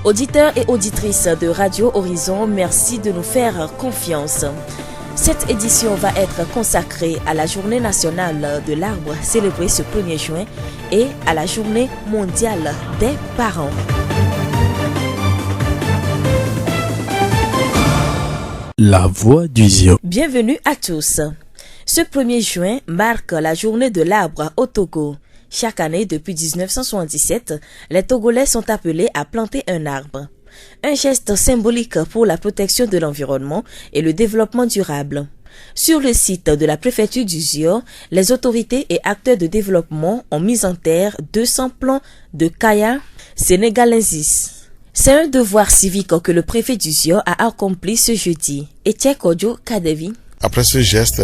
Auditeurs et auditrices de Radio Horizon, merci de nous faire confiance. Cette édition va être consacrée à la Journée nationale de l'arbre célébrée ce 1er juin et à la Journée mondiale des parents. La voix du Zio. Bienvenue à tous. Ce 1er juin marque la Journée de l'arbre au Togo. Chaque année, depuis 1977, les Togolais sont appelés à planter un arbre. Un geste symbolique pour la protection de l'environnement et le développement durable. Sur le site de la préfecture du Zio, les autorités et acteurs de développement ont mis en terre 200 plants de Kaya sénégalensis. C'est un devoir civique que le préfet du Zio a accompli ce jeudi. Etienne Kodjo Kadevi. Après ce geste,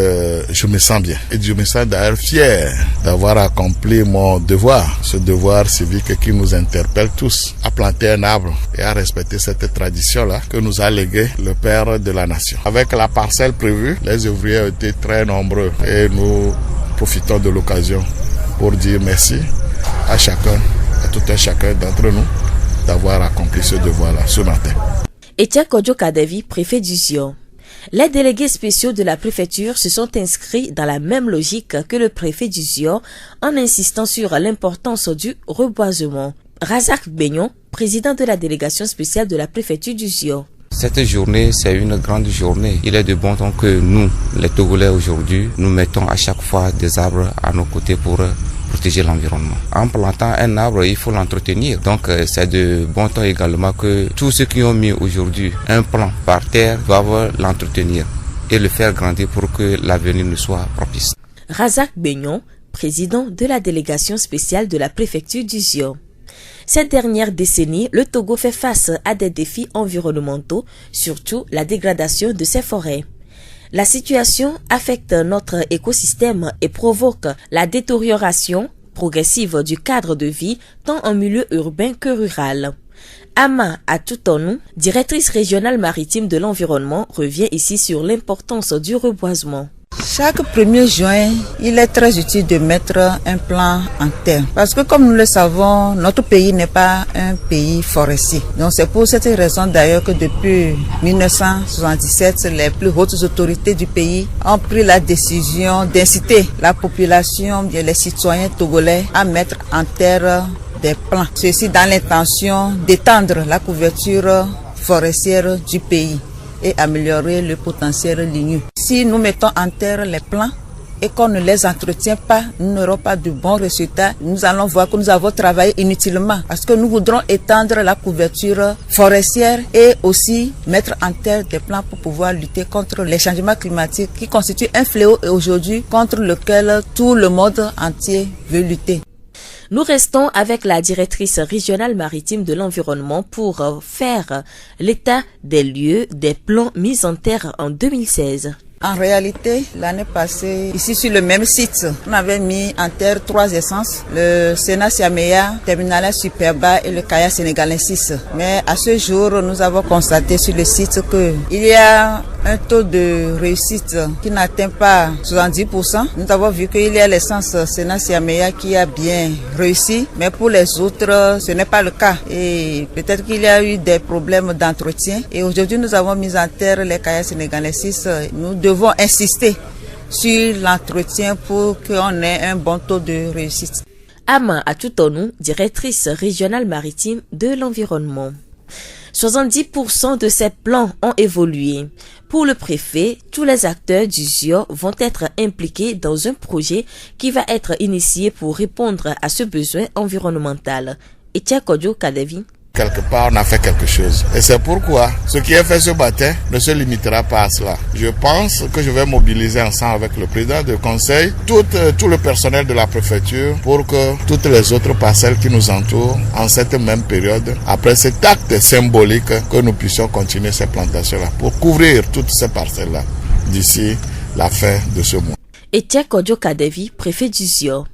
je me sens bien. Et je me sens d'ailleurs fier d'avoir accompli mon devoir, ce devoir civique qui nous interpelle tous, à planter un arbre et à respecter cette tradition-là que nous a léguée le père de la nation. Avec la parcelle prévue, les ouvriers ont été très nombreux et nous profitons de l'occasion pour dire merci à chacun, à tout un chacun d'entre nous d'avoir accompli ce devoir-là ce matin. Etienne Kodjo Kadevi, préfet du Zio. Les délégués spéciaux de la préfecture se sont inscrits dans la même logique que le préfet du Zio en insistant sur l'importance du reboisement. Razak Beignon, président de la délégation spéciale de la préfecture du Zio. Cette journée, c'est une grande journée. Il est de bon ton que nous, les Togolais aujourd'hui, nous mettons à chaque fois des arbres à nos côtés pour protéger l'environnement. En plantant un arbre, il faut l'entretenir. Donc c'est de bon ton également que tous ceux qui ont mis aujourd'hui un plant par terre doivent l'entretenir et le faire grandir pour que l'avenir nous soit propice. Razak Beignon, président de la délégation spéciale de la préfecture du Zio. Cette dernière décennie, le Togo fait face à des défis environnementaux, surtout la dégradation de ses forêts. La situation affecte notre écosystème et provoque la détérioration progressive du cadre de vie tant en milieu urbain que rural. Ama Atoutonou, directrice régionale maritime de l'environnement, revient ici sur l'importance du reboisement. Chaque 1er juin, il est très utile de mettre un plan en terre. Parce que comme nous le savons, notre pays n'est pas un pays forestier. Donc c'est pour cette raison d'ailleurs que depuis 1977, les plus hautes autorités du pays ont pris la décision d'inciter la population et les citoyens togolais à mettre en terre des plants. Ceci dans l'intention d'étendre la couverture forestière du pays et améliorer le potentiel ligneux. Si nous mettons en terre les plants et qu'on ne les entretient pas, nous n'aurons pas de bons résultats. Nous allons voir que nous avons travaillé inutilement parce que nous voudrons étendre la couverture forestière et aussi mettre en terre des plants pour pouvoir lutter contre les changements climatiques qui constituent un fléau aujourd'hui contre lequel tout le monde entier veut lutter. Nous restons avec la directrice régionale maritime de l'environnement pour faire l'état des lieux des plans mis en terre en 2016. En réalité, l'année passée, ici sur le même site, on avait mis en terre 3 essences, le Sénat Siameya, Terminal Superba et le Kaya sénégalensis. Mais à ce jour, nous avons constaté sur le site qu'il y a un taux de réussite qui n'atteint pas 70%. Nous avons vu qu'il y a l'essence Sénat Siameya qui a bien réussi, mais pour les autres, ce n'est pas le cas. Et peut-être qu'il y a eu des problèmes d'entretien. Et aujourd'hui, nous avons mis en terre les Kaya sénégalensis. Nous devons insister sur l'entretien pour qu'on ait un bon taux de réussite. Ama Atoutonou, directrice régionale maritime de l'environnement. 70% de ces plans ont évolué. Pour le préfet, tous les acteurs du Zio vont être impliqués dans un projet qui va être initié pour répondre à ce besoin environnemental. Etienne Kodjo Kadevi. Quelque part, on a fait quelque chose. Et c'est pourquoi ce qui est fait ce matin ne se limitera pas à cela. Je pense que je vais mobiliser ensemble avec le président du conseil, tout le personnel de la préfecture pour que toutes les autres parcelles qui nous entourent en cette même période, après cet acte symbolique, que nous puissions continuer ces plantations-là pour couvrir toutes ces parcelles-là d'ici la fin de ce mois. Etienne Kodjo Kadevi, préfet du Zio.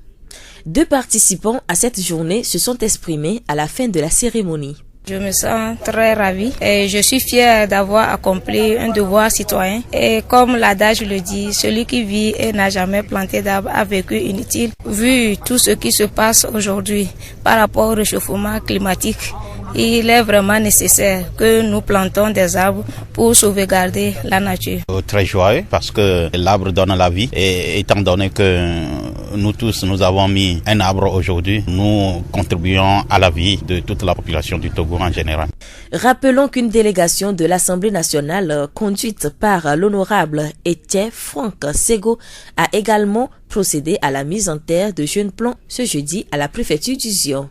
2 participants à cette journée se sont exprimés à la fin de la cérémonie. Je me sens très ravie et je suis fière d'avoir accompli un devoir citoyen. Et comme l'adage le dit, celui qui vit et n'a jamais planté d'arbre a vécu inutile. Vu tout ce qui se passe aujourd'hui par rapport au réchauffement climatique, Il est vraiment nécessaire que nous plantons des arbres pour sauvegarder la nature. Très joyeux parce que l'arbre donne la vie et étant donné que nous tous nous avons mis un arbre aujourd'hui, nous contribuons à la vie de toute la population du Togo en général. Rappelons qu'une délégation de l'Assemblée nationale conduite par l'honorable Etienne Franck Sego a également procédé à la mise en terre de jeunes plants ce jeudi à la préfecture du Zion.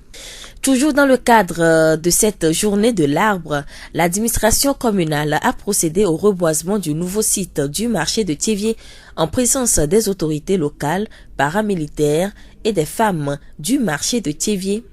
Toujours dans le cadre de cette journée de l'arbre, l'administration communale a procédé au reboisement du nouveau site du marché de Thiévié en présence des autorités locales, paramilitaires et des femmes du marché de Thiévié.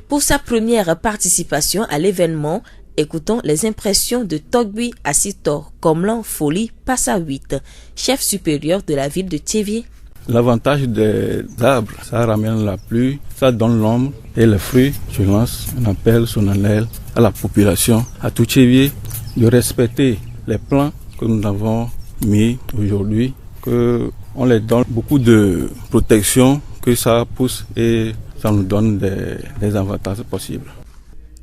Pour sa première participation à l'événement, écoutons les impressions de Togbui Asitor Komlan Foli Passa 8, chef supérieur de la ville de Thiévié. L'avantage des arbres, ça ramène la pluie, ça donne l'ombre et les fruits. Je lance un appel solennel à la population, à tout Thiévié, de respecter les plans que nous avons mis aujourd'hui, qu'on les donne beaucoup de protection, que ça pousse et ça nous donne des avantages possibles.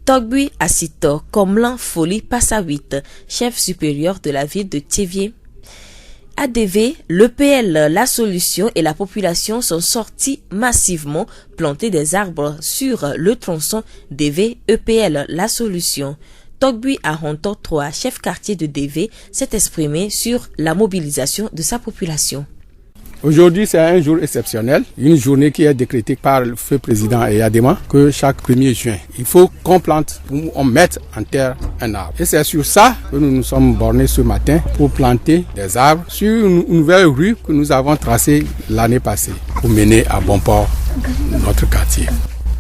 Togbui Asito Komlan Foli Passa 8, chef supérieur de la ville de Thiévié. ADV, l'EPL, la solution et la population sont sortis massivement planter des arbres sur le tronçon DV EPL, la solution. Togbui Ahonto 3, chef quartier de DV, s'est exprimé sur la mobilisation de sa population. Aujourd'hui, c'est un jour exceptionnel, une journée qui est décrétée par le feu président Eyadema que chaque 1er juin, il faut qu'on plante, on mette en terre un arbre. Et c'est sur ça que nous nous sommes bornés ce matin pour planter des arbres sur une nouvelle rue que nous avons tracée l'année passée pour mener à bon port notre quartier.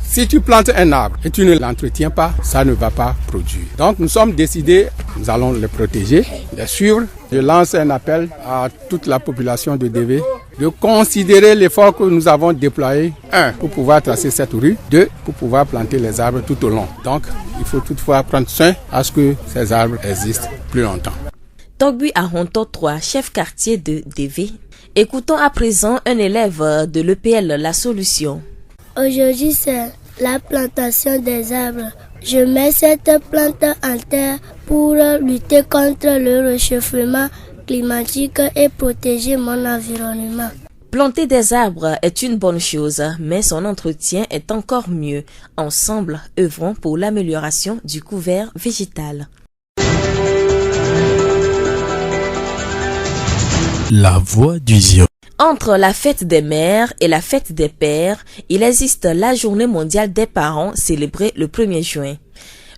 Si tu plantes un arbre et tu ne l'entretiens pas, ça ne va pas produire. Donc nous sommes décidés, nous allons le protéger, les suivre. Je lance un appel à toute la population de DV de considérer l'effort que nous avons déployé, 1, pour pouvoir tracer cette rue, 2, pour pouvoir planter les arbres tout au long. Donc il faut toutefois prendre soin à ce que ces arbres existent plus longtemps. Togbui Ahonto 3, chef quartier de DV. Écoutons à présent un élève de l'EPL La Solution. Aujourd'hui, c'est la plantation des arbres. Je mets cette plante en terre pour lutter contre le réchauffement climatique et protéger mon environnement. Planter des arbres est une bonne chose, mais son entretien est encore mieux. Ensemble, œuvrons pour l'amélioration du couvert végétal. La voix du Zion. Entre la fête des mères et la fête des pères, il existe la journée mondiale des parents célébrée le 1er juin.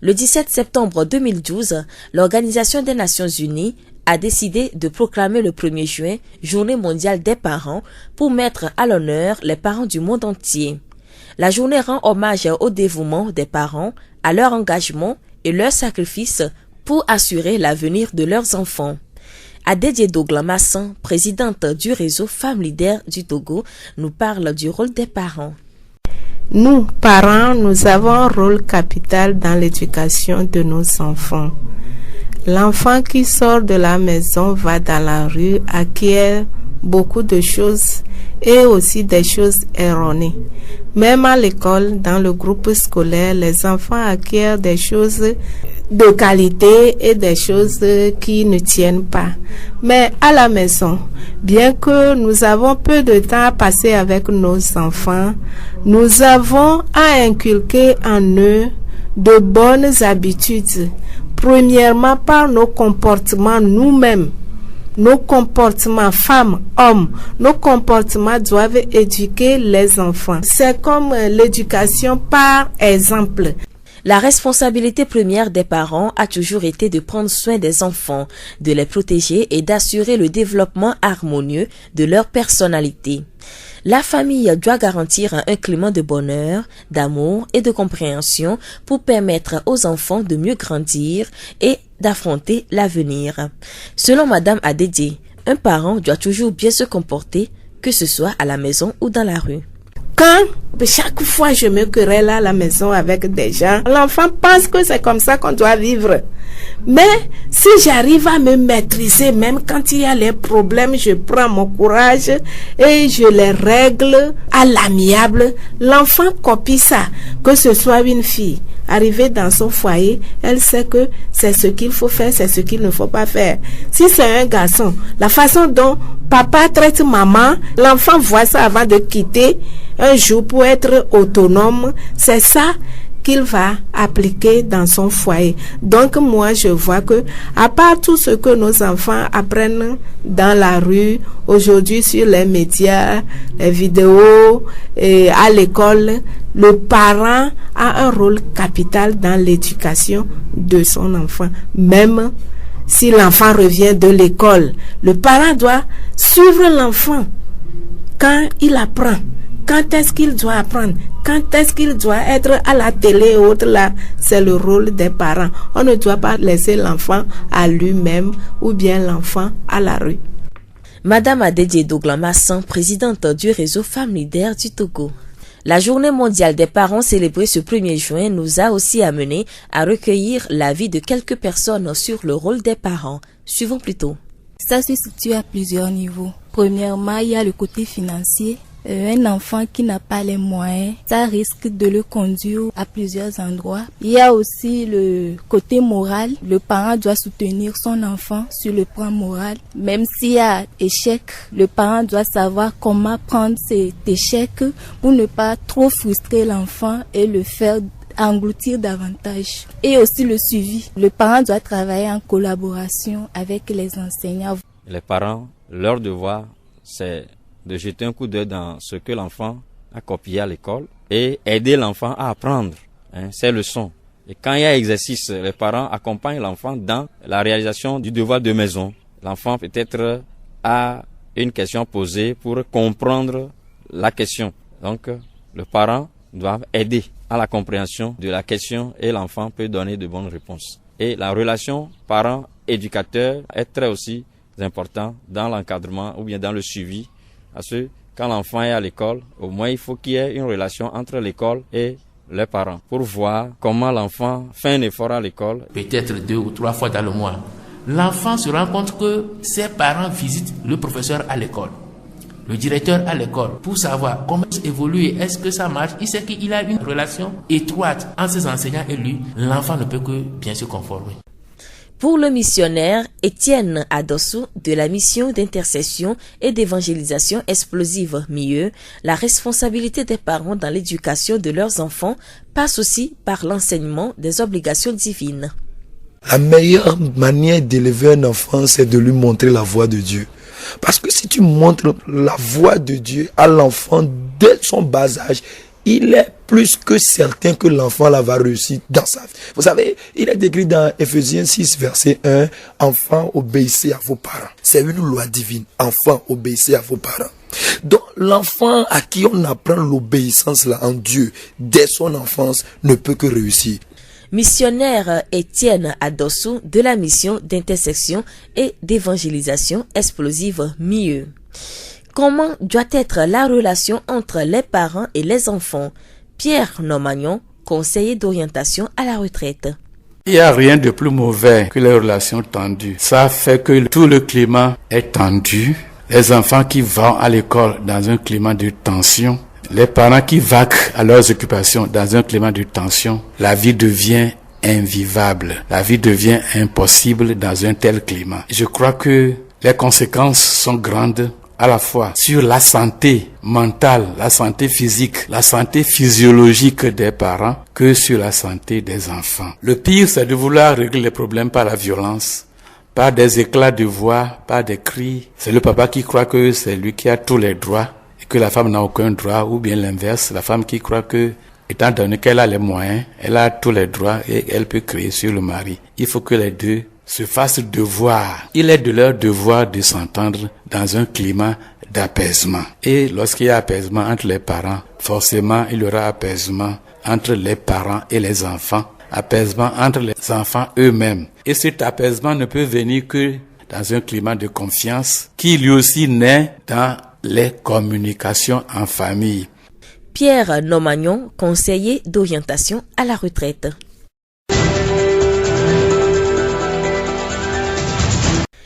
Le 17 septembre 2012, l'Organisation des Nations Unies a décidé de proclamer le 1er juin Journée mondiale des parents pour mettre à l'honneur les parents du monde entier. La journée rend hommage au dévouement des parents, à leur engagement et leur sacrifice pour assurer l'avenir de leurs enfants. Adédié Doglamassan, présidente du réseau Femmes Leaders du Togo, nous parle du rôle des parents. Nous, parents, nous avons un rôle capital dans l'éducation de nos enfants. L'enfant qui sort de la maison va dans la rue, acquiert beaucoup de choses et aussi des choses erronées. Même à l'école, dans le groupe scolaire, les enfants acquièrent des choses de qualité et des choses qui ne tiennent pas. Mais à la maison, bien que nous avons peu de temps à passer avec nos enfants, nous avons à inculquer en eux de bonnes habitudes. Premièrement, par nos comportements nous-mêmes. Nos comportements, femmes, hommes, nos comportements doivent éduquer les enfants. C'est comme l'éducation par exemple. La responsabilité première des parents a toujours été de prendre soin des enfants, de les protéger et d'assurer le développement harmonieux de leur personnalité. La famille doit garantir un climat de bonheur, d'amour et de compréhension pour permettre aux enfants de mieux grandir et d'affronter l'avenir. Selon Madame Adédié, un parent doit toujours bien se comporter, que ce soit à la maison ou dans la rue. quand chaque fois je me querelle à la maison avec des gens, l'enfant pense que c'est comme ça qu'on doit vivre. Mais si j'arrive à me maîtriser, même quand il y a les problèmes, je prends mon courage et je les règle à l'amiable, l'enfant copie ça. Que ce soit une fille arrivée dans son foyer, elle sait que c'est ce qu'il faut faire, c'est ce qu'il ne faut pas faire. Si c'est un garçon, la façon dont papa traite maman, l'enfant voit ça avant de quitter un jour pour être autonome, c'est ça qu'il va appliquer dans son foyer. Donc moi je vois que à part tout ce que nos enfants apprennent dans la rue, aujourd'hui sur les médias, les vidéos et à l'école, le parent a un rôle capital dans l'éducation de son enfant. Même si l'enfant revient de l'école, le parent doit suivre l'enfant quand il apprend. Quand est-ce qu'il doit apprendre? Quand est-ce qu'il doit être à la télé et autres là? C'est le rôle des parents. On ne doit pas laisser l'enfant à lui-même ou bien l'enfant à la rue. Madame Adedje Douglamassan, présidente du réseau Femmes Leaders du Togo. La journée mondiale des parents célébrée ce 1er juin nous a aussi amené à recueillir l'avis de quelques personnes sur le rôle des parents. Suivons plutôt. Ça se situe à plusieurs niveaux. Premièrement, il y a le côté financier. Un enfant qui n'a pas les moyens, ça risque de le conduire à plusieurs endroits. Il y a aussi le côté moral. Le parent doit soutenir son enfant sur le plan moral. Même s'il y a échec, le parent doit savoir comment prendre cet échec pour ne pas trop frustrer l'enfant et le faire engloutir davantage. Et aussi le suivi. Le parent doit travailler en collaboration avec les enseignants. Les parents, leur devoir, c'est de jeter un coup d'œil dans ce que l'enfant a copié à l'école et aider l'enfant à apprendre ses leçons. Et quand il y a exercice, les parents accompagnent l'enfant dans la réalisation du devoir de maison. L'enfant peut-être a une question posée pour comprendre la question. Donc, le parent doit aider à la compréhension de la question et l'enfant peut donner de bonnes réponses. Et la relation parent-éducateur est très aussi important dans l'encadrement ou bien dans le suivi. Parce que quand l'enfant est à l'école, au moins il faut qu'il y ait une relation entre l'école et les parents pour voir comment l'enfant fait un effort à l'école. Peut-être 2 ou 3 fois dans le mois, l'enfant se rend compte que ses parents visitent le professeur à l'école, le directeur à l'école, pour savoir comment évoluer, est-ce que ça marche. Il sait qu'il a une relation étroite entre ses enseignants et lui. L'enfant ne peut que bien se conformer. Pour le missionnaire Étienne Adossou de la mission d'intercession et d'évangélisation explosive MIE, la responsabilité des parents dans l'éducation de leurs enfants passe aussi par l'enseignement des obligations divines. La meilleure manière d'élever un enfant, c'est de lui montrer la voie de Dieu. Parce que si tu montres la voie de Dieu à l'enfant dès son bas âge, il est plus que certain que l'enfant là va réussir dans sa vie. Vous savez, il est écrit dans Ephésiens 6, verset 1, « Enfants, obéissez à vos parents ». C'est une loi divine. « Enfants, obéissez à vos parents ». Donc, l'enfant à qui on apprend l'obéissance là en Dieu dès son enfance ne peut que réussir. Missionnaire Étienne Adossou de la mission d'intercession et d'évangélisation explosive MIE. Comment doit être la relation entre les parents et les enfants? Pierre Normagnon, conseiller d'orientation à la retraite. Il n'y a rien de plus mauvais que les relations tendues. Ça fait que tout le climat est tendu. Les enfants qui vont à l'école dans un climat de tension, les parents qui vaquent à leurs occupations dans un climat de tension, la vie devient invivable. La vie devient impossible dans un tel climat. Je crois que les conséquences sont grandes à la fois sur la santé mentale, la santé physique, la santé physiologique des parents que sur la santé des enfants. Le pire, c'est de vouloir régler les problèmes par la violence, par des éclats de voix, par des cris. C'est le papa qui croit que c'est lui qui a tous les droits et que la femme n'a aucun droit, ou bien l'inverse, la femme qui croit que, étant donné qu'elle a les moyens, elle a tous les droits et elle peut crier sur le mari. Il faut que les deux se fassent devoir. Il est de leur devoir de s'entendre dans un climat d'apaisement. Et lorsqu'il y a apaisement entre les parents, forcément il y aura apaisement entre les parents et les enfants, apaisement entre les enfants eux-mêmes. Et cet apaisement ne peut venir que dans un climat de confiance qui lui aussi naît dans les communications en famille. Pierre Nomagnon, conseiller d'orientation à la retraite.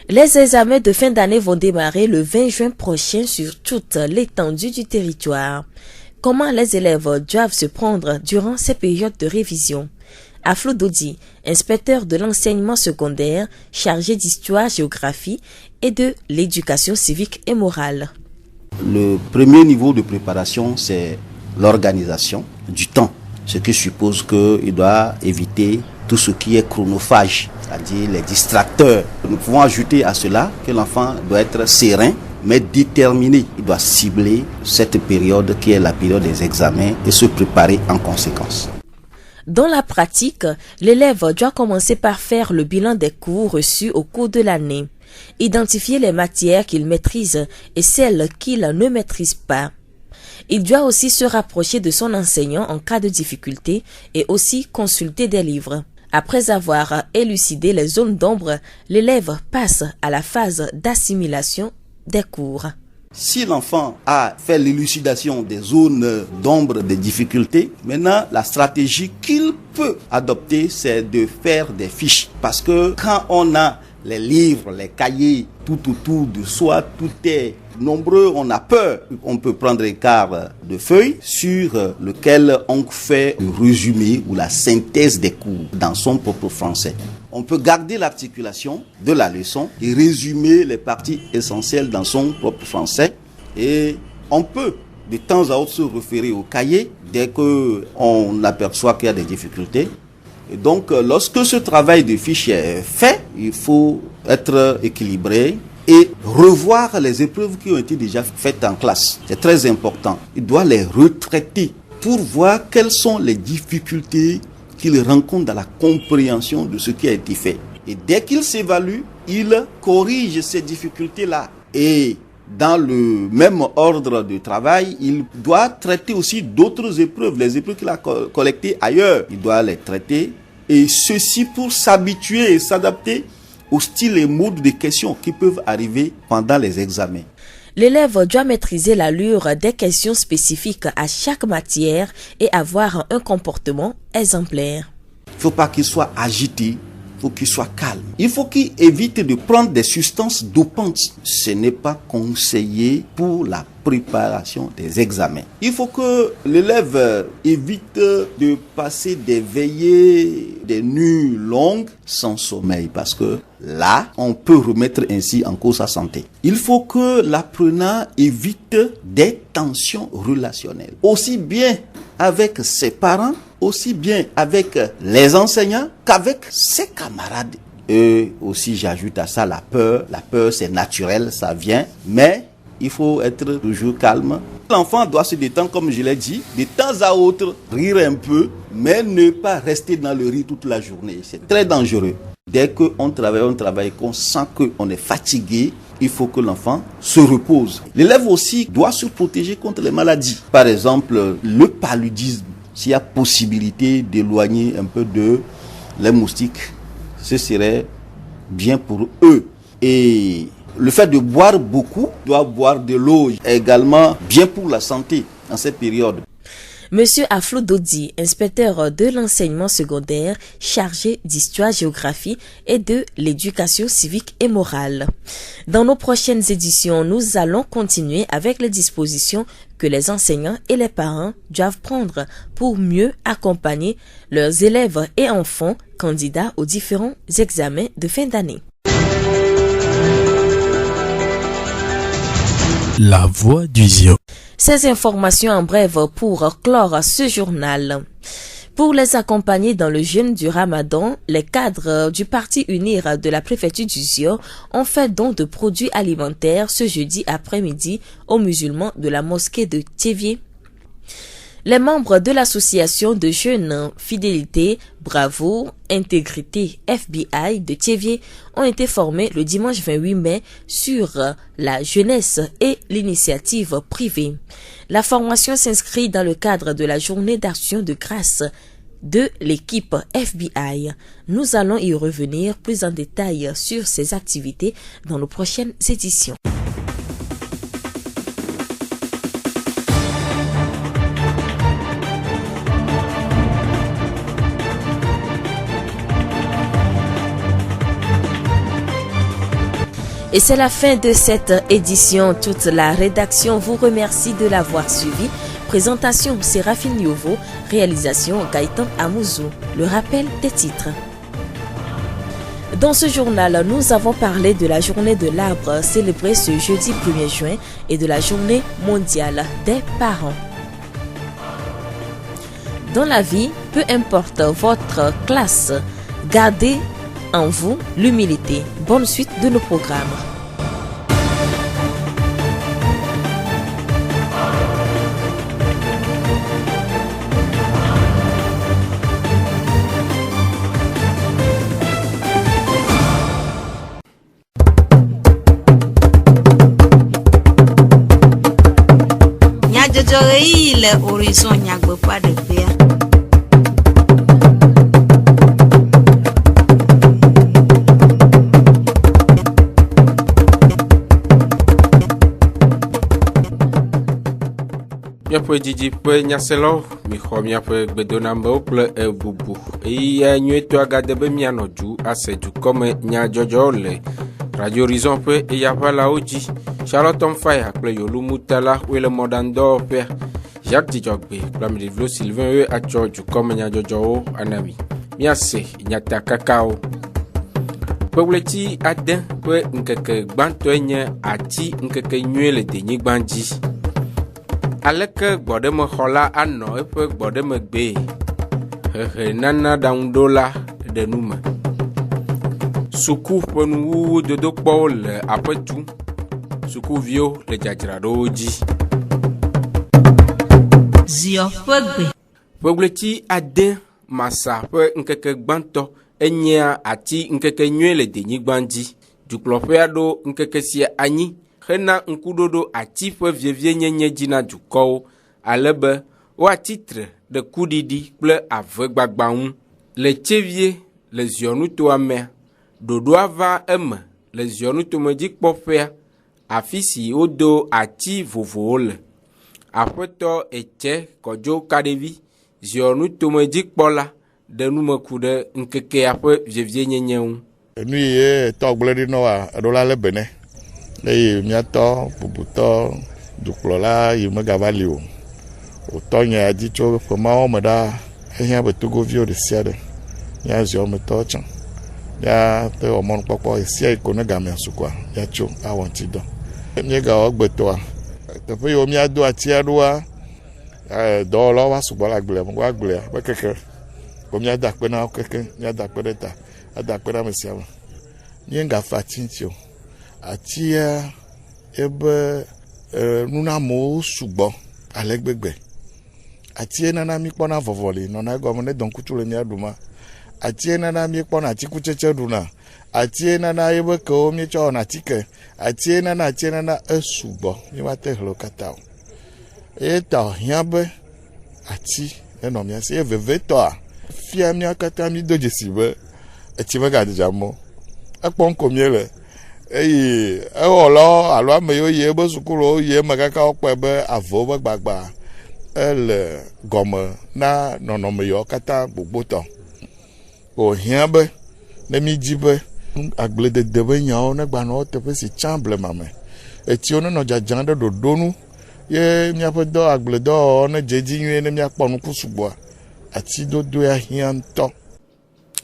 Les examens de fin d'année vont démarrer le 20 juin prochain sur toute l'étendue du territoire. Comment les élèves doivent se prendre durant ces périodes de révision? Aflo Dodi, inspecteur de l'enseignement secondaire, chargé d'histoire, géographie et de l'éducation civique et morale. Le premier niveau de préparation, c'est l'organisation du temps, ce qui suppose qu'il doit éviter tout ce qui est chronophage, c'est-à-dire les distracteurs. Nous pouvons ajouter à cela que l'enfant doit être serein, mais déterminé. Il doit cibler cette période qui est la période des examens et se préparer en conséquence. Dans la pratique, l'élève doit commencer par faire le bilan des cours reçus au cours de l'année, identifier les matières qu'il maîtrise et celles qu'il ne maîtrise pas. Il doit aussi se rapprocher de son enseignant en cas de difficulté et aussi consulter des livres. Après avoir élucidé les zones d'ombre, l'élève passe à la phase d'assimilation des cours. Si l'enfant a fait l'élucidation des zones d'ombre, des difficultés, maintenant la stratégie qu'il peut adopter, c'est de faire des fiches. Parce que quand on a les livres, les cahiers, tout autour de soi, tout est nombreux, on a peur. On peut prendre un quart de feuille sur lequel on fait le résumé ou la synthèse des cours dans son propre français. On peut garder l'articulation de la leçon et résumer les parties essentielles dans son propre français. Et on peut de temps à autre se référer au cahier dès qu'on aperçoit qu'il y a des difficultés. Et donc, lorsque ce travail de fiche est fait, il faut être équilibré et revoir les épreuves qui ont été déjà faites en classe. C'est très important. Il doit les retraiter pour voir quelles sont les difficultés qu'il rencontre dans la compréhension de ce qui a été fait. Et dès qu'il s'évalue, il corrige ces difficultés-là. Et dans le même ordre de travail, il doit traiter aussi d'autres épreuves, les épreuves qu'il a collectées ailleurs. Il doit les traiter, et ceci pour s'habituer et s'adapter au style et mode de questions qui peuvent arriver pendant les examens. L'élève doit maîtriser l'allure des questions spécifiques à chaque matière et avoir un comportement exemplaire. Il ne faut pas qu'il soit agité. Il faut qu'il soit calme. Il faut qu'il évite de prendre des substances dopantes. Ce n'est pas conseillé pour la préparation des examens. Il faut que l'élève évite de passer des veillées, des nuits longues sans sommeil, parce que là, on peut remettre ainsi en cause sa santé. Il faut que l'apprenant évite des tensions relationnelles, aussi bien avec ses parents, aussi bien avec les enseignants qu'avec ses camarades. Et aussi, j'ajoute à ça la peur. La peur, c'est naturel, ça vient, mais il faut être toujours calme. L'enfant doit se détendre, comme je l'ai dit, de temps à autre, rire un peu, mais ne pas rester dans le rire toute la journée. C'est très dangereux. Dès qu'on travaille, qu'on sent qu'on est fatigué, il faut que l'enfant se repose. L'élève aussi doit se protéger contre les maladies. Par exemple, le paludisme. S'il y a possibilité d'éloigner un peu les moustiques, ce serait bien pour eux. Et le fait de boire beaucoup, doit boire de l'eau également bien pour la santé en cette période. Monsieur Aflo Dodi, inspecteur de l'enseignement secondaire, chargé d'histoire, géographie et de l'éducation civique et morale. Dans nos prochaines éditions, nous allons continuer avec les dispositions que les enseignants et les parents doivent prendre pour mieux accompagner leurs élèves et enfants candidats aux différents examens de fin d'année. La voix du Zion. Ces informations en bref pour clore ce journal. Pour les accompagner dans le jeûne du Ramadan, les cadres du Parti Unir de la préfecture du Zion ont fait don de produits alimentaires ce jeudi après-midi aux musulmans de la mosquée de Tchévié. Les membres de l'association de jeunes Fidélité, Bravo, Intégrité, FBI de Tchévié ont été formés le dimanche 28 mai sur la jeunesse et l'initiative privée. La formation s'inscrit dans le cadre de la journée d'action de grâce de l'équipe FBI. Nous allons y revenir plus en détail sur ces activités dans nos prochaines éditions. Et c'est la fin de cette édition. Toute la rédaction vous remercie de l'avoir suivi. Présentation Séraphine Yovo, réalisation Gaëtan Amouzou. Le rappel des titres. Dans ce journal, nous avons parlé de la journée de l'arbre célébrée ce jeudi 1er juin et de la journée mondiale des parents. Dans la vie, peu importe votre classe, gardez en vous l'humilité. Bonne suite de nos programmes. Le horizon nyagbe pas de père. Miaƒe didiƒe nyaselawo mixɔ miaƒe gbedonamewo kple ebubu eye nyuietɔ agade be mianɔ du ase dukɔme nyadzɔdzɔwo le Radio Horizon ƒe eyaʋalawo dzi. Charlotte Fire kple Yolumutala woe le mɔɖaŋudɔwɔƒea. Jacques Dzidzɔgbe kple Ameɖevlo Sylvain woe atsɔ dukɔme nyadzɔdzɔwo anami. Miase nyatakakawo. Kpewleti ade ƒe ŋkeke gbãtɔe nye ati ŋkeke nyuie le denyigba dzi. Aleke gbɔɖemexɔla anɔ eƒe gbɔɖemegbe hehe nana ɖaŋuɖola ɖe nu me. Suku ƒe nuwuwu dodokpɔwo le aƒetu. Sukuviwo le dzadzraɖowo dzi. Zio ƒe gbe. Kpewleti ade masa ƒe ŋkeke gbãtɔ enye ati ŋkeke nyuie le denyigba dzi. Dukplɔƒea ɖo ŋkeke sia anyi hena ŋkuɖoɖo ati ƒe vievie dzi na dukɔwo alebe woatitre ɖe kuɖiɖi kple avegbagba ŋu. Le tsevie le zionutoa mea, ɖoɖoa va eme le zionutomedzikpɔƒea afi si wodo ati vovowo le. Aƒetɔ Etse Kɔdzo Kaɖevi zionutomedzikpɔla ɖe numeku ɖe ŋkekea ƒe vievie ŋu. Nu ye tɔgblẽ ɖi nɔa eɖola le bene eye miatɔ bubutɔ dukplɔla yi megava li o. Wòtɔ nya dzi tso ƒemawo me ɖa ehiã be togoviwo ɖe sia ɖe míaziɔ metɔ tsã míate wɔ mɔnukpɔkpɔ esia yi ko ne gamea sukua míatso awɔ ŋuti dɔ. Míegawɔ gbetɔa teƒe yiwo míado atia ɖoa dɔwɔlawo va sugbɔ le agblea me woagblea be keke ko míada akpe na wo keke míada akpe ɖe ta ada akpe ɖe ame sia me. Míegafa ati ŋuti o. Atia ebe nunamewo sugbɔ ale gbegbe. Atie nana mi kpɔna vɔvɔli nɔna egɔme ne dɔnkutsu le mía ɖuma. Atie nana mi kpɔna atikutsetse ɖuna. Atie nana yebe kewo mi tsɔ wɔna atike. Atie nana esugbɔ mi va te hle katã o. Eye ta hiã be ati enɔ mía si. Eye vevetɔa fia mía katã mi do dzesi be etsi megadzadzam o. Ekpɔ ŋko mie le. Eye ewɔlawo alo ame yiwo yi ebe sukulowo yi eme kaka wokpɔe be avewo be gbagba ele gɔme na nɔnɔme yiwo katã gbogbotɔ. Wòhiã be ne mi dzi be agbledede be nyawo ne gbanɔ teƒe si tsã blema me. Etiwo nenɔ dzadzam ɖe ɖoɖo nu ye míaƒe dɔ agbledɔwɔwɔ ne dze edzi nyuie ne míakpɔ nuku sugbɔa ati dodoa hiã ŋutɔ.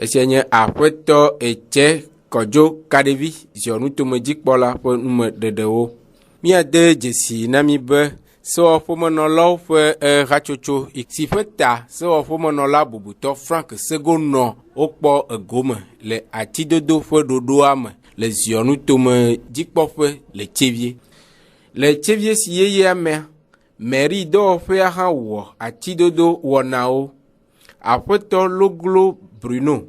Esia nye Aƒetɔ Etse Kɔdzo Kaɖevi zionutomedzikpɔla ƒe numeɖeɖewo. Míade dzesi na mi be sewɔƒemenɔlawo ƒe hatsotso si ƒe ta sewɔƒemenɔla bubutɔ Frank Sego nɔ wokpɔ egome le atidodo ƒe ɖoɖoa me le zionutomedzikpɔƒe le Tsevie. Le Tsevie si yeyea mea, mairie dɔwɔƒea hã wɔ atidodo wɔnawo. Aƒetɔ Loglo Bruno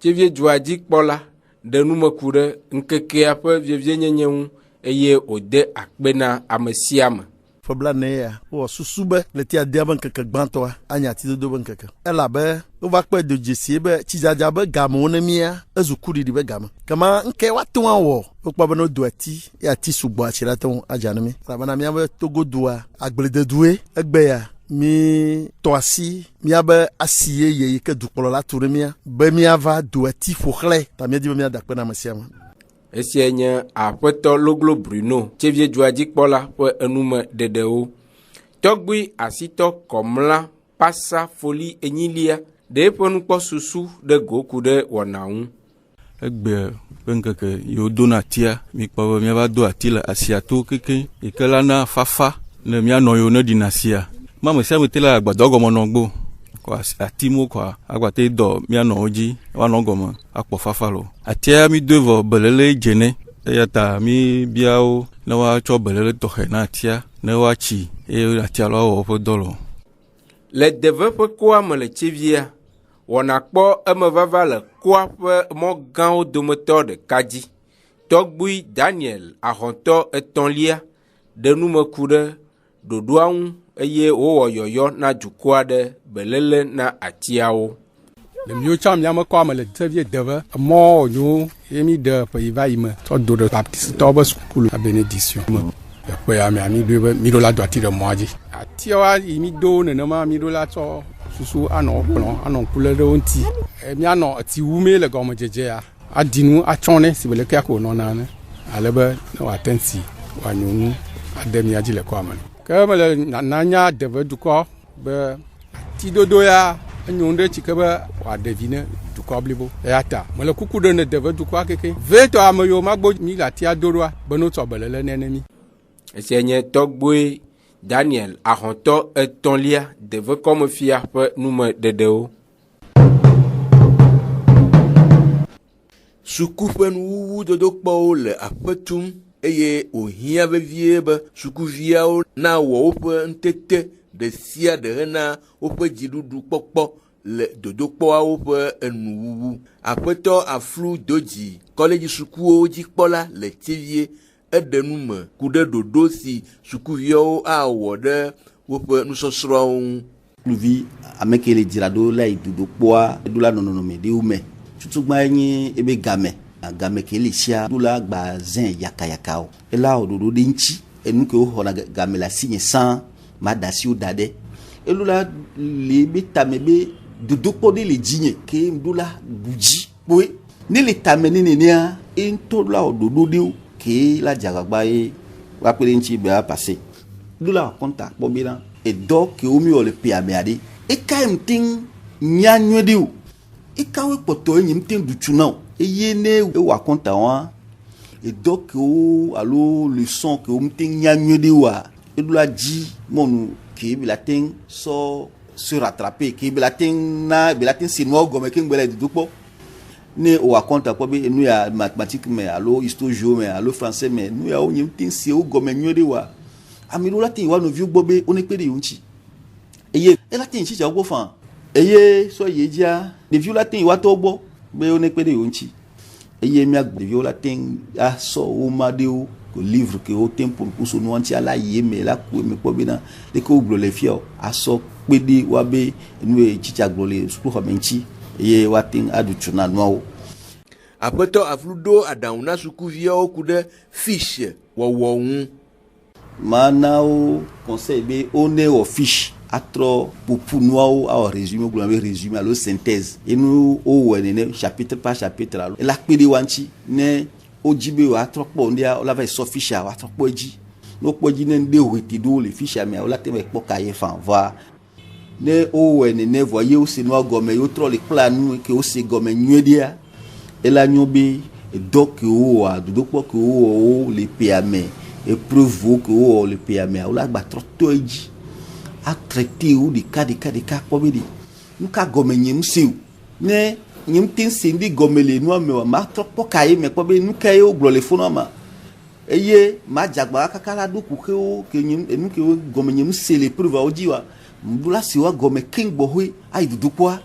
Tsevie dua dzikpɔla ɖe numeku ɖe ŋkekea ƒe vievie ŋu eye wòde akpe na ame sia ame. Febla ne ya wɔ susu be le tia dia be ŋkeke gbãtɔa anya atidodo be ŋkeke. Elabe wova kpɔe do dzesie be tsidzadza be gamewo ne mía ezu kuɖiɖi be game. Kama ŋke woate ŋu awɔ wokpɔ be ne wodo ati ye ati sugbɔ atsi ɖe te ŋu adza ne mi. Elabena míabe Togodoa agblededue egbe ya mi tɔ asi míabe asi yeye yi ke dukplɔla tu ɖe mía be míava do ati ƒoxlãe ta míedi be míada akpe na ame sia ame. Esia nye aƒetɔ Loglo Bruno tsevie dzuadzikpɔla ƒe enume dedewo. Tɔgbui asitɔ Kɔmla Pasa Foli Enyilia ɖe eƒe nukpɔsusu ɖe goku ɖe wɔna ŋu. Egbe ƒe ŋkeke yiwo dona atia, mikpɔ be miava do ati le asia to kekeŋ, yi ke lana fafa ne mianɔ yiwo ne ɖina asia. Mame sia me te le agbadɔ gɔme nɔ gbɔ. Ati mo kɔa agbate dɔ mianɔ dzi woanɔ gɔme akpɔ fafa lo. Atia mi do vɔ belele dzene, eya ta mi biawo ne woatsɔ belele tɔxɛ na atia ne woatsi eye atia la wɔ woƒe dɔ lo. Le deve ƒe koa me le tsevia, wɔna kpɔ emevava le koa ƒe mɔ gãwo dometɔ ɖeka dzi. Tɔgbui Daniel Ahɔntɔ etɔ̃lia ɖe nume ku ɖe ɖoɖoa ŋu eye wowɔ yɔyɔ na dukɔa ɖe belele na atiawo. Le miwo tsã miame kɔ ame le tsevie deve mɔ nyo ye mi de ƒe yi va yi me tsɔ do ɖe baptistɔwo be sukulu la bénédiction me. Eƒe ya mi do be mi ɖo la do ati ɖe mɔa dzi. Atiawa yi mi do nenema mi ɖo la tsɔ susu anɔ kplɔ anɔ kule ɖe wo ŋuti. Mianɔ eti wume le gɔme dzedzea. Adinu atsɔne si be le kia ko nɔna ne. Ale be ne wòate ŋuti wòanyo nu ade mia dzi le kɔa me. Ke mele nanya deve dukɔ be tidodo ya enyo ɖe tsike be wòaɖe vi ne dukɔ blibo. Eya ta mele kuku ɖe ne deve dukɔa keke. Vetɔ ame yiwo magbo mi le atia do ɖoa be no tsɔ belele nene mi. Esia nye tɔgbui Daniel Ahɔntɔ etɔ̃lia deve kɔmefia ƒe nume dedewo. Suku ƒe nuwuwu dodokpɔwo le aƒe tum eye wòhiã vevie be sukuviawo na wɔ woƒe ŋutete ɖe sia ɖe hena woƒe dziɖuɖu kpɔkpɔ le dodokpɔawo ƒe enuwuwu. Aƒetɔ Aflu Dodzi kɔledzi sukuwo dzikpɔla le tsevie eɖe nume ku ɖe ɖoɖo si sukuviawo awɔ ɖe woƒe nusɔsrɔ̃wo ŋu. Sukuvi ame ke le dzra ɖo la yi dodokpɔa eɖo la nɔnɔme ɖewo me. Tutugba nye ebe game ke le sia ɖo la gba zẽ yakayakawo. Ela wɔ ɖoɖo ɖe ŋuti enu ke woxɔna game le asi nye sã ma da asiwo da ɖe. Elo la le be tame be dodokpɔ ɖe le dzinye ke ɖo la budzi kpoe ne le tame ne nenea ŋutɔ la wɔ ɖoɖo ɖewo ke la dzagbagba ye wakpe ɖe ŋuti be apase. Ɖo la wɔ kɔnta kpɔ be na edɔ ke wo mi wɔ le pea mea ɖe eka ŋuti nya nyuie ɖe o. Ekawe kpɔtɔ enyi ŋuti ɖutsu na o eye ne ewɔ kɔnta wa edɔ ke wo alo leçon ke wo ŋuti nya nyuie ɖe oa eɖo la dzi mɔnu ke be la te sɔ se rattraper ke be la te se nua gɔme ke ŋgbe le dodokpɔ. Ne o akɔnta kpɔ be enu ya mathématique me alo histoire géo me alo français me nu ya wo nye ŋuti se wo gɔme nyuie ɖe oa ame ɖewo la te wa noviwo gbɔ be wo ne kpe ɖe yewo ŋuti eye ela te ŋuti tsa wo gbɔ fã eye sɔ ye dzia ɖeviwo la te wa tɔ wo gbɔ be wo ne kpe ɖe yewo ŋuti eye mia ɖeviwo la te asɔ wo ma ɖewo ko livre ke wo te ƒonuƒo nua ŋuti ala yi eme la ku eme kpɔ bena leke wo gblɔ le fia asɔ kpe ɖe wa be enu ye tsitsa gblɔ le sukuxɔme ŋuti eye wa te aɖu tso na nuawo. Aƒetɔ Aflu ɖo aɖaŋu na sukuviawo ku ɖe fiche wɔwɔ ŋu. Mana wo conseil be wo ne wɔ fiche atrɔ ƒoƒu nuawo awɔ résumé gblɔ be résumé alo synthèse enu wowɔe nene chapitre par chapitre alo ela kpe ɖe wa ŋuti ne wodzi be woatrɔ kpɔ ŋdea wola va yi sɔ fichea woatrɔ kpɔ edzi ne wokpɔ edzi ne ŋɖe hoti ɖewo le fichea mea wola te va yi kpɔ ka ye fã voa ne wowɔe nene vɔ ye wose nua gɔme ye wotrɔ le kpla nu ke wose gɔme nyuie ɖea ela nyo be edɔ ke wowɔa dodokpɔ ke wowɔ wo le pea me épreuve ke wowɔ le pea mea wola gba trɔ tɔ edzi atraité wo ɖeka kpɔ be ɖe nu ka gɔme nye ŋuse o ne nye ŋute ŋse ŋdi gɔme le nua me wa ma trɔ kpɔ ka ye me kpɔ be nu ka ye wo gblɔ le fonua ma eye ma dzagba kaka la ɖo kuxewo ke nye enu ke wo gɔme nye ŋuse le épreuve wo dzi wa mɖola si wa gɔme keŋ gbɔ hoe ayi dodokpɔa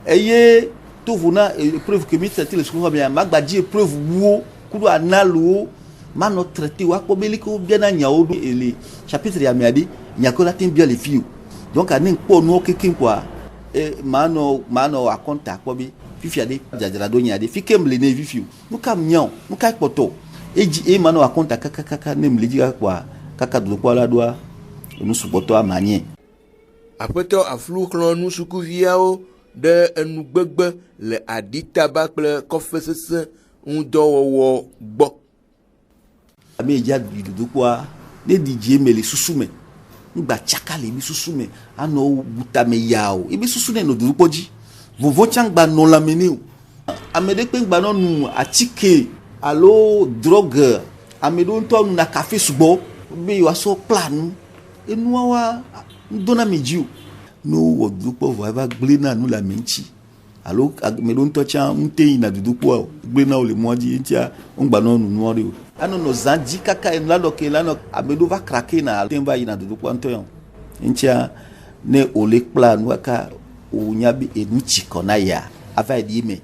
eye tovo na épreuve ke mi traité le sukuxɔ mea ma gba dzi épreuve wuwo kuɖo analowo ma nɔ traité wa kpɔ be leke wo biana nyawo ɖo ele chapitre ya mea ɖe nyako la te bia le fi o donc ane kpɔ nuwo kekeŋ kɔa ma nɔ akɔnta kpɔ be fifia ɖe dzadzra ɖo nya ɖe fi ke mle ne fifi o nu ka nyao nu ka kpɔtɔ edzi ma nɔ akɔnta kakaka ne mle dzi kpɔa kaka dodokpɔ la ɖoa nu sugbɔtɔ ama nye. Aƒetɔ Aflu xlɔ nu sukuviawo ɖe enugbegbe le aɖitaba kple kɔfe sesẽ ŋudɔwɔwɔ gbɔ. Ame dza dudu kpɔa ne didie me le susu me ngba tsaka le mi susu me anɔ buta me yawo ebi susu ne no dudu kpɔ dzi vovo tsangba nɔ lãme ne o ame ɖe kpe ngba nɔ nu atike alo drogue ame ɖewo ŋutɔ nu na kafe sugbɔ be yewoasɔ kpla nu enuawa ŋdɔna me dzi o ne wowɔ dudu kpɔ vɔ eva gblẽ na nu le ame ŋuti alo ame ɖewo ŋutɔ tsã ŋute yina dudu kpɔa o gblẽ na wo le mɔa dzi ŋutia ŋgba nɔ nu nua ɖe o anɔ zã dzi kaka lanɔ ke lanɔ ame ɖewo va krake na te va yina dudu kpɔa ŋutɔ ya o ŋutia ne wòle kpla nu kaka wonya be enu tsi kɔ na ya ava yi ɖi me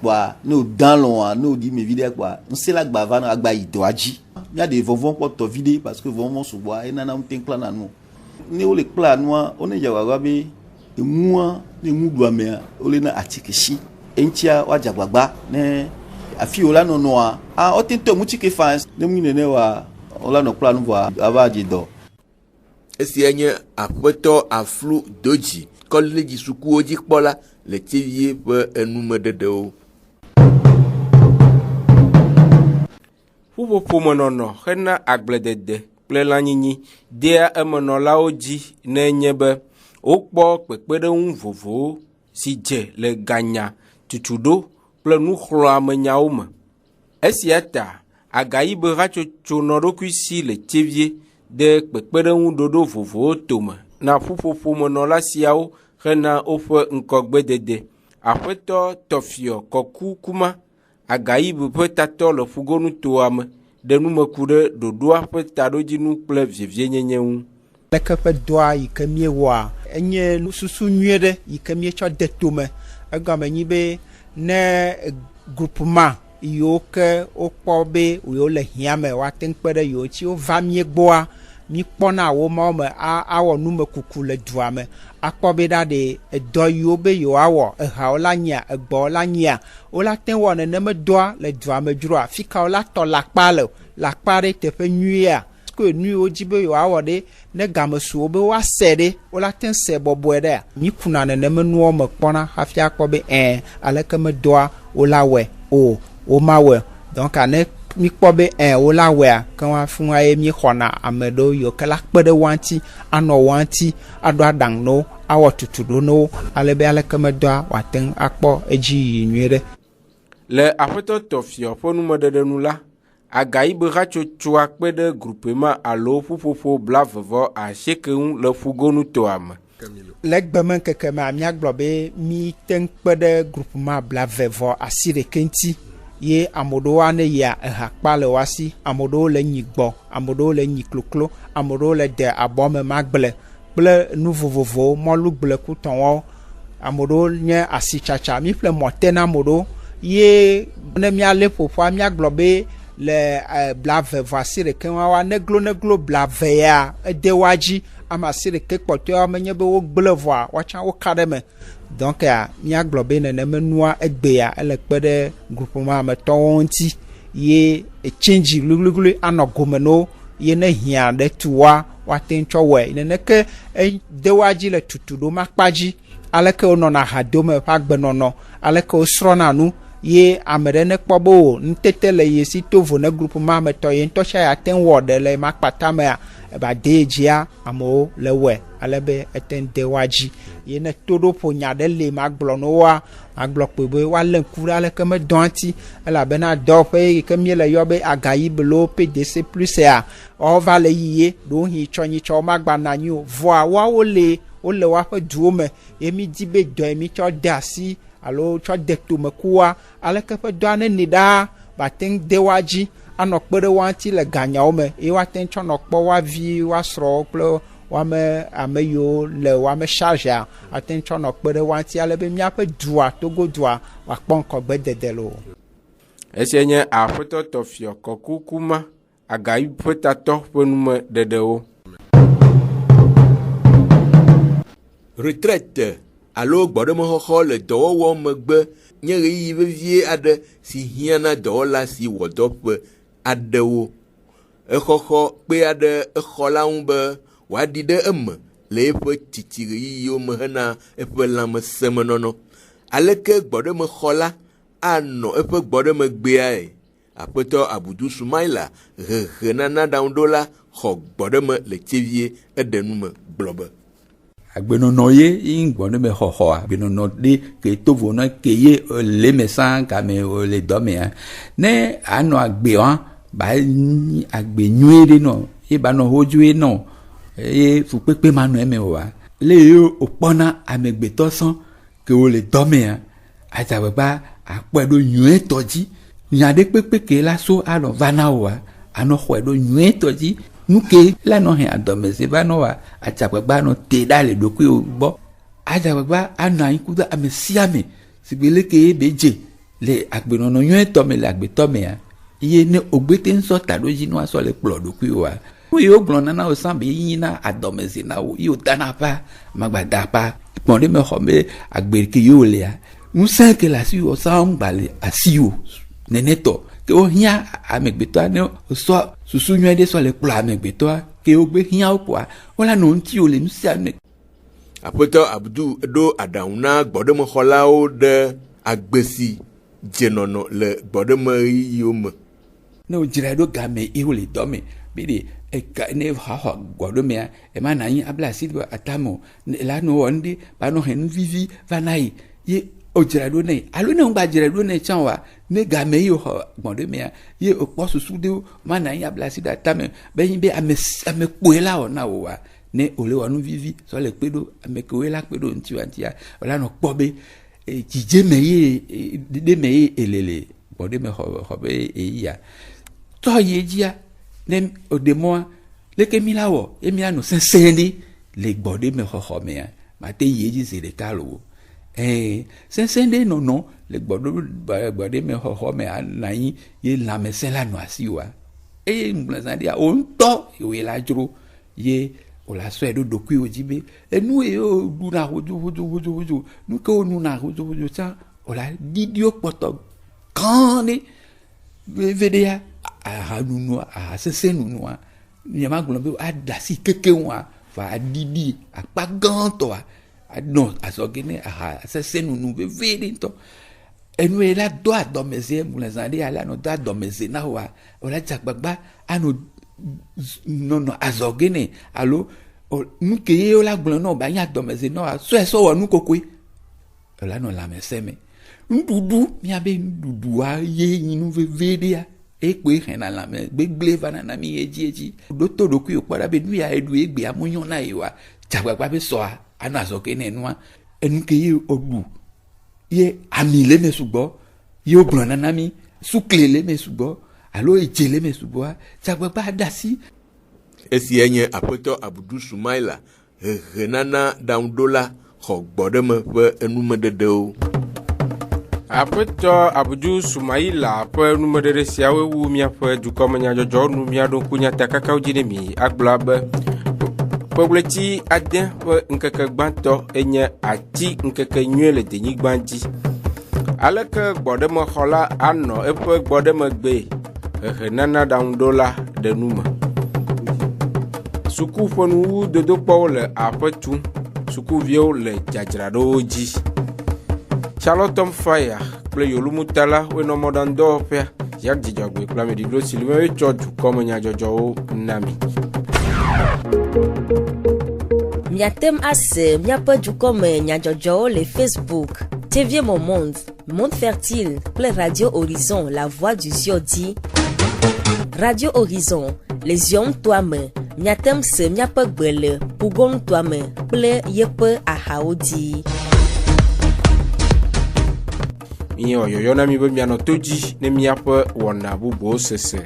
kpɔa ne wò dan lɔa ne wò ɖi me vi ɖe kpɔa ŋusẽ la gba va nɔ agba yi dɔa dzi mía de vɔvɔ kpɔ tɔ vi ɖe parce que vɔvɔ sugbɔa enana ŋute kpla na nu ne wòle kpla nua wone dze agbagba be emua ne emu ɖu amea wòle na atike si eŋutia woadze agbagba ne afi wòla nɔnɔa wote ŋutɔ ŋutike fa ne mu nene wa wòla nɔ kpla nu vɔa ava dzi dɔ. Esia nye aƒetɔ Aflu Dodzi kɔleji sukuwo dzikpɔla le Tevie ƒe enumeɖeɖewo. Ƒuƒoƒomenɔnɔ hena agbledede kple lãnyinyi dea emenɔlawo dzi ne nye be wokpɔ kpekpeɖeŋu vovowo si dze le ganya, tutuɖo kple nuxlɔamenyawo me. Esia ta agayi be hatsotso nɔ ɖokui si le Tevie de kpekpeɖeŋu ɖoɖo vovowo tome na ƒuƒoƒomenɔla siawo hena woƒe ŋkɔgbedede. Aƒetɔ Tɔfiɔ Kɔku Kuma Agayibe ƒe tatɔ le Fugonu toa me ɖe numeku ɖe ɖoɖoa ƒe taɖodzinu kple vievienyenye ŋu. Leke ƒe dɔa yi ke miewɔa enye nususu nyui ɖe yi ke mietsɔ de tome. Egɔme nyi be ne grupema yiwo ke wokpɔ be yiwo le hiã me woate ŋu kpe ɖe yiwo tsi wova mie gbɔa mikpɔna wo mawo me awɔ numekuku le dua me akpɔ be ɖa ɖe edɔ yiwo be yewoawɔ ehawo la nyia egbɔwo la nyia wola te wɔ neneme dɔa le dua me dzroa fika wola tɔ lakpa le akpa ɖe teƒe nyuia ko nuyiwo dzi be yewoawɔ ɖe ne gamesuwo be woase ɖe wola te se bɔbɔe ɖea mi kuna neneme nuwo me kpɔna hafi akpɔ be aleke me dɔa wola wɔe o womawɔe donc ne mi kpɔ be wola wɔea ke woafu eye mi xɔna ame ɖewo yiwo ke la kpe ɖe woa ŋuti anɔ woa ŋuti aɖo aɖaŋu na wo awɔ tutuɖo na wo ale be aleke me dɔa woate ŋu akpɔ edzi yi nyuie ɖe. Le aƒetɔ Tɔfiɔ ƒe numeɖeɖe nu la agayi be hatsotsoa kpe ɖe grupema alo ƒuƒoƒo blavevɔ-asieke ŋu le Fugonu toa me. Le gbeme keke me miagblɔ be mi te ŋu kpe ɖe grupema blavevɔ-asiɖeke ŋuti ye ame ɖewo ne yia eha kpa le woa si, ame ɖewo le nyi gbɔ, ame ɖewo le nyi kloklo, ame ɖewo le de abɔ me magble kple nu vovovowo mɔlugble kutɔwo, ame ɖewo nye asitsatsa mi ƒle mɔte na ame ɖewo ye ne mialé ƒoƒoa miagblɔ be le blavevɔ asiɖeke woa neglo blavea ede woa dzi ame asiɖeke kpɔtɔewo menye be wogble vɔa woatsã woka ɖe me donc miagblɔ be neneme nua egbea ele kpe ɖe grupema me tɔwo ŋuti ye echange glugluglu anɔ gome na wo ye ne hiã ɖe tu woa woate ŋu tsɔ wɔe neneke de woa dzi le tutuɖo ma kpa dzi aleke wonɔna ha dome ƒe agbenɔnɔ aleke wosrɔ̃na nu ye ame ɖe ne kpɔ be o nutete le ye si to vo ne grupema me tɔ ye ŋutɔ sia ate ŋu wɔ ɖe le ma kpata mea eba de dzia amewo le wɔe ale be ete ŋu de woa dzi ye ne toɖoƒo nya ɖe le magblɔ na woa magblɔ kpe be woalé ŋku ɖe aleke me dɔ ŋuti elabena dɔ ƒe yi ke mi le yɔ be agayi belo PDC plus ya wova le yiye ɖewo hi tsɔnyitsɔ magba na nyi o vɔa woawo le woaƒe duwo me ye mi di be dɔ ye mi tsɔ de asi alo tsɔ de tomekua aleke ƒe dɔa ne ne ɖaa bate ŋu de woa dzi anɔ kpe ɖe woa ŋuti le ganyawo me ye woate ŋu tsɔ nɔ kpɔ woa vi woa srɔ̃wo kple woame ame yiwo le woame chargea ate ŋu tsɔ nɔ kpe ɖe woa ŋuti ale be míaƒe dua Togo dua wòakpɔ ŋkɔgbedede lo. Esia nye aƒetɔ Tɔfiɔ Kɔku Kuma agayi ƒe tatɔ ƒe numeɖeɖewo. Retraite alo gbɔɖemexɔxɔ le dɔwɔwɔ megbe nye ɣeyiɣi vevie aɖe si hiãna dɔwɔla si wɔ dɔƒe aɖewo. Exɔxɔ kpe aɖe exɔ la ŋu be wòaɖi ɖe eme le eƒe titi ɣeyiɣiwo me hena eƒe lãmesẽmenɔnɔ. Aleke gbɔɖemexɔ la anɔ eƒe gbɔɖemegbea aƒetɔ Abudu Sumaila nana ɖaŋuɖo la xɔ gbɔɖeme le tsevie eɖe nume gblɔ be agbenɔnɔ ye yin gbɔɖeme xɔxɔ agbenɔnɔ ɖe ke tovo na ke ye le me sã game le dɔ mea ne anɔ agbea ba agbe nyuie ɖe nɔ ye ba nɔ hodzoe nɔ ye fukpekpe ma nɔ eme wa le ye o kpɔna amegbetɔ sɔn ke wo le dɔ mea adzagbegba akpɔe ɖo nyuie tɔ dzi nya ɖe kpekpe ke la so anɔ va na wa anɔ xɔe ɖo nyuie tɔ dzi nuke la nɔ hɛ adɔmeze va nɔ wa adzagbegba nɔ te ɖa le ɖokuiwo gbɔ adzagbegba anɔ anyi kudo ame sia ame si gbe leke ye be dze le agbenɔnɔ nyuie tɔ me le agbetɔ mea ye ne ogbete ŋusɔ ta ɖo dzi no asɔ le kplɔ ɖokuiwoa wo ye wogblɔ nana wo sã be yi na adɔmeze na wo ye wo dana pa magbada pa kpɔn ɖe me xɔ me agbe ke ye wo lea ŋusẽ ke le asi wo sã ŋgba le asi wo nenetɔ ke wo hiã amegbetɔa ne sɔ susu nyuie ɖe sɔ le kplɔ amegbetɔa ke wo gbe hiã wo kɔa wo la nɔ ŋuti wo le nu sia ne. aƒetɔ Abudu ɖo aɖaŋu na gbɔɖemexɔlawo ɖe agbe si dzenɔnɔ le gbɔɖemeɣiwo me. ne wo dzra ɖo game ye wo le dɔ me be de ne xɔ gbɔɖemea ema na anyi abla asi ɖe atame o la nɔ wɔ ŋɖe ba nɔ hɛ nu vivi va na yi ye o dzra ɖo ne alo ne ŋgba dzra ɖo ne tsã wa ne game ye xɔ gbɔɖemea ye o kpɔ susu ɖewo ma na anyi abla asi ɖe atame be nyi be ame kpoe la wɔ na wo wa ne o le wɔ nu vivi sɔ le kpe ɖo ame kewoe la kpe ɖo ŋuti wa ŋutia o la nɔ kpɔ be dzidzeme ye ɖe me ye elele gbɔɖeme xɔ be eyia tɔ ye dzia ne o de mɔa leke mi la wɔ ye mi la nɔ sesẽ ɖe le gbɔɖeme xɔxɔ mea mate ye dzi zi ɖeka lo sesẽ ɖe nɔnɔ le gbɔɖeme xɔxɔ me ana anyi ye lãmesẽ la nɔ asi wa eye ŋgblẽzã ɖia o ŋutɔ ye la dzro ye o la sɔe ɖo ɖokuiwo dzi be enu ye o ɖuna hodzo nu ke wo nuna hodzo tsã o la ɖiɖiwo kpɔtɔ gã ɖe ve ɖe ya aha nunua aha sesẽ nunua nyama gblɔ be ada si kekeŋua va ɖiɖi akpa gãtɔa anɔ azɔge ne aha sesẽ nunu veve ɖe ŋutɔ enu ye la do adɔmeze ŋgblẽzã ɖe ya la nɔ do adɔmeze na wa o la dzagbagba anɔ nɔnɔ azɔge ne alo nu ke ye la gblɔ nɔ ba nya adɔmeze na wa sɔe sɔ wɔ nu kokoe o la nɔ lãmesẽ me nuɖuɖu miabe nuɖuɖua ye nyi nu veve ɖe ya ekpe hɛna lãme gbegble va nana mi ye dzi ɖo to ɖokui kpɔ ɖa be nu ya eɖu egbea mo nyɔ na ye wa dzagbagba be sɔa anɔ azɔge ne nua enu ke ye o ɖu ye ami le me sugbɔ ye o gblɔ nana mi sukle le me sugbɔ alo edze le me sugbɔa dzagbagba ada si. Esia nye aƒetɔ Abudu Sumaila nana ɖaŋuɖola xɔ gbɔɖeme ƒe enumeɖeɖewo. aƒetɔ Abudu Sumaila ƒe numeɖeɖe siawo wu miaƒe dukɔmenyadzɔdzɔ nu miaɖo kunyata kakawo dzi ne mi agblɔ be ƒeɣleti ade ƒe ŋkeke gbãtɔ enye ati ŋkeke nyuie le denyigba dzi aleke gbɔɖemexɔla anɔ eƒe gbɔɖemegbe nana ɖaŋuɖola ɖe nume. Suku ƒe nuwu dodokpɔwo le aƒe tum sukuviwo le dzadzraɖowo dzi. Charlotte Fire kple Yolumutala wo nɔ mɔɖaŋudɔwɔƒea yak dzidzɔgbe kple ameɖiɖo si le me tsɔ dukɔmenyadzɔdzɔwo na mi. Miatem ase miaƒe dukɔme nyadzɔdzɔwo le Facebook, TV Mon Monde, Monde Fertile kple Radio Horizon, La Voix du Zion dzi. Radio Horizon, le Zion toa me, miatem se miaƒe gbe le Pugon toa me kple yeƒe ahawo dzi. Mi yɔyɔ na mi be mianɔ to dzi ne miaƒe wɔna bubuwo sese.